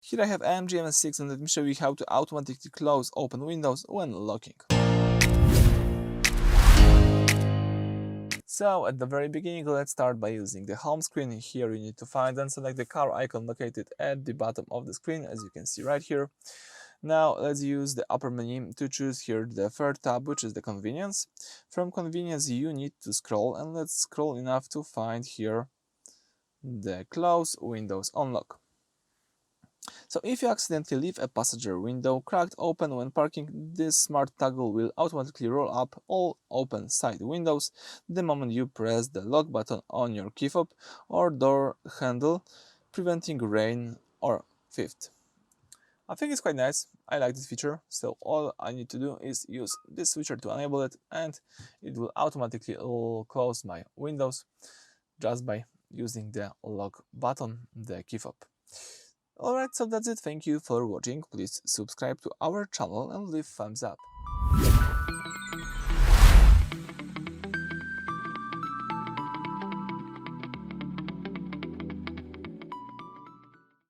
Here I have MGM6 and let me show you how to automatically close open windows when locking. So at the very beginning, let's start by using the home screen. Here you need to find and select the car icon located at the bottom of the screen, as you can see right here. Now let's use the upper menu to choose here the third tab, which is the convenience. From convenience you need to scroll, and let's scroll enough to find here the close windows unlock. So if you accidentally leave a passenger window cracked open when parking, this smart toggle will automatically roll up all open side windows the moment you press the lock button on your key fob or door handle, preventing rain or theft. I think it's quite nice. I like this feature, so all I need to do is use this switcher to enable it, and it will automatically close my windows just by using the lock button, the key fob. Alright, so that's it. Thank you for watching. Please subscribe to our channel and leave thumbs up.